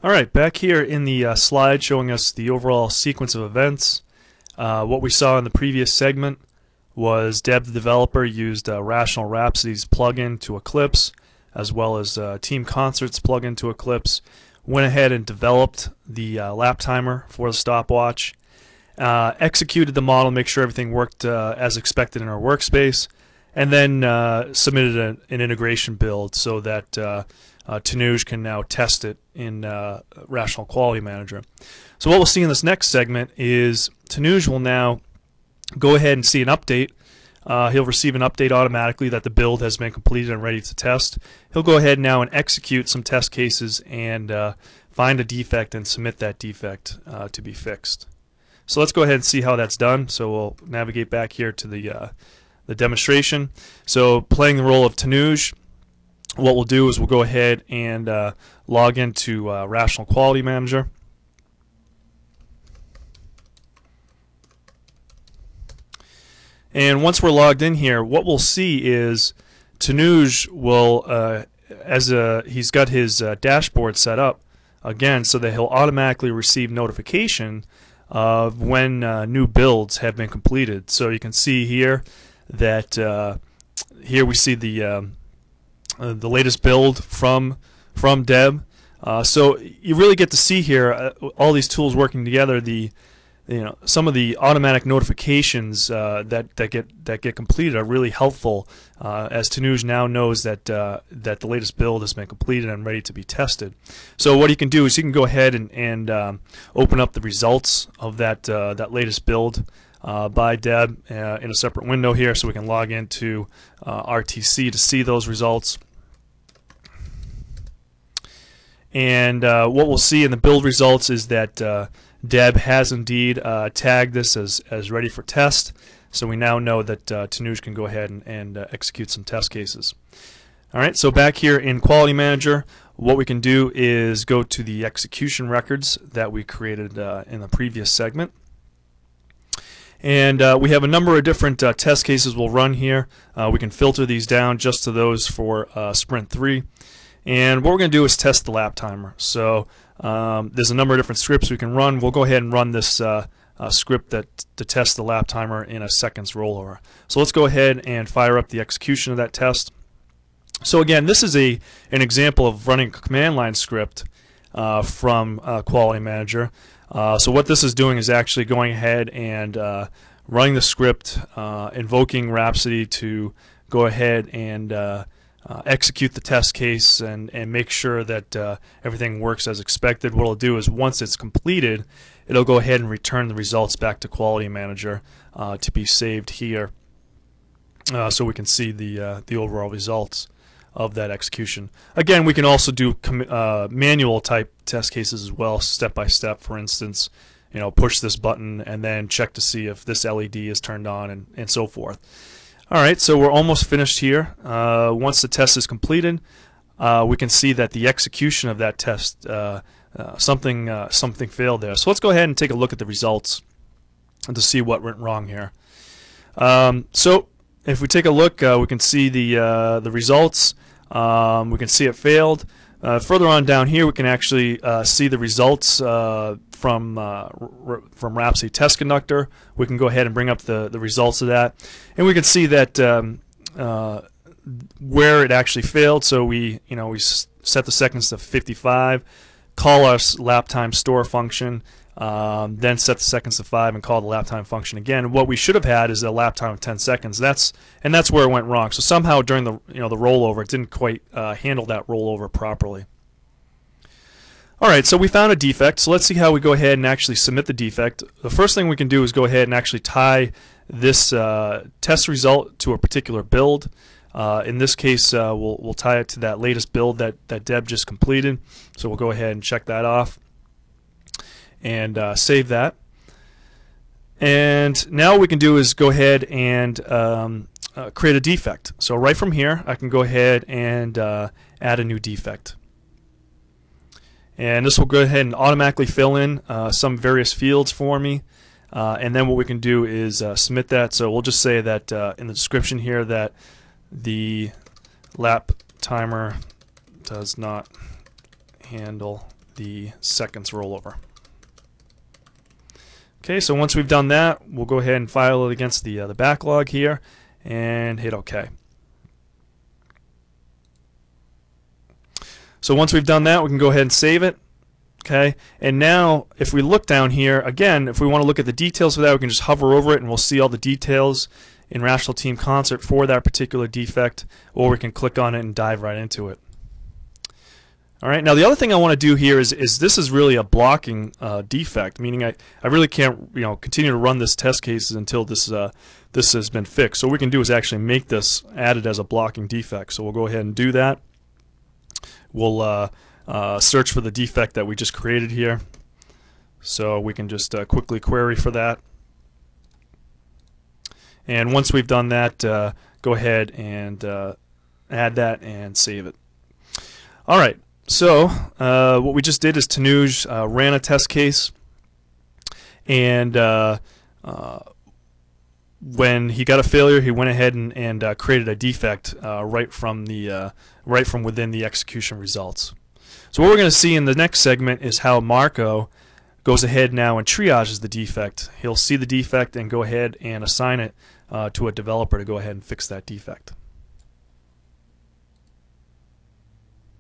Alright, back here in the slide showing us the overall sequence of events. What we saw in the previous segment was Deb, the developer, used Rational Rhapsody's plugin to Eclipse, as well as Team Concert's plugin to Eclipse. Went ahead and developed the lap timer for the stopwatch, executed the model, make sure everything worked as expected in our workspace, and then submitted an integration build so that Tanuj can now test it in Rational Quality Manager. So what we'll see in this next segment is Tanuj will now go ahead and see an update. He'll receive an update automatically that the build has been completed and ready to test. He'll go ahead now and execute some test cases and find a defect and submit that defect to be fixed. So let's go ahead and see how that's done. So we'll navigate back here to the demonstration. So playing the role of Tanuj, what we'll do is we'll go ahead and log into Rational Quality Manager. And once we're logged in here, what we'll see is Tanuj will, he's got his dashboard set up again so that he'll automatically receive notification of when new builds have been completed. So you can see here that here we see the latest build from Deb. So you really get to see here all these tools working together. Some of the automatic notifications that get completed are really helpful, as Tanuj now knows that that the latest build has been completed and ready to be tested. So what you can do is you can go ahead and open up the results of that latest build by Deb in a separate window here, so we can log into RTC to see those results. And what we'll see in the build results is that Deb has indeed tagged this as ready for test, so we now know that Tanuj can go ahead and execute some test cases. Alright, so back here in Quality Manager, what we can do is go to the execution records that we created in the previous segment. And we have a number of different test cases we'll run here. We can filter these down just to those for Sprint 3. And what we're going to do is test the lap timer. So there's a number of different scripts we can run. We'll go ahead and run this script to test the lap timer in a seconds rollover. So let's go ahead and fire up the execution of that test. So again, this is an example of running a command line script from Quality Manager. So what this is doing is actually going ahead and running the script, invoking Rhapsody to go ahead and execute the test case and make sure that everything works as expected. What it'll do is once it's completed, it'll go ahead and return the results back to Quality Manager to be saved here, so we can see the overall results of that execution. Again, we can also do manual type test cases as well, step by step. For instance, push this button and then check to see if this LED is turned on and so forth. Alright, so we're almost finished here. Once the test is completed, we can see that the execution of that test, something failed there. So let's go ahead and take a look at the results and to see what went wrong here. So if we take a look, we can see the results. We can see it failed. Further on down here, we can actually see the results from Rhapsody Test Conductor. We can go ahead and bring up the results of that, and we can see that where it actually failed. So we set the seconds to 55, call our lap time store function, then set the seconds to 5 and call the lap time function again. What we should have had is a lap time of 10 seconds. That's where it went wrong. So somehow during the the rollover, it didn't quite handle that rollover properly. Alright, so we found a defect, so let's see how we go ahead and actually submit the defect. The first thing we can do is go ahead and actually tie this test result to a particular build. In this case, we'll tie it to that latest build that Deb just completed. So we'll go ahead and check that off and save that. And now what we can do is go ahead and create a defect. So right from here, I can go ahead and add a new defect. And this will go ahead and automatically fill in some various fields for me. And then what we can do is submit that. So we'll just say that in the description here that the lap timer does not handle the seconds rollover. Okay, so once we've done that, we'll go ahead and file it against the backlog here and hit OK. So once we've done that, we can go ahead and save it. Okay, and now if we look down here, again, if we want to look at the details of that, we can just hover over it and we'll see all the details in Rational Team Concert for that particular defect, or we can click on it and dive right into it. All right, now the other thing I want to do here is this is really a blocking defect, meaning I really can't continue to run this test cases until this has been fixed. So what we can do is actually make this added as a blocking defect. So we'll go ahead and do that. We'll search for the defect that we just created here. So we can just quickly query for that. And once we've done that, go ahead and add that and save it. All right. So what we just did is Tanuj ran a test case, and when he got a failure, he went ahead and created a defect right from within the execution results. So what we're going to see in the next segment is how Marco goes ahead now and triages the defect. He'll see the defect and go ahead and assign it to a developer to go ahead and fix that defect.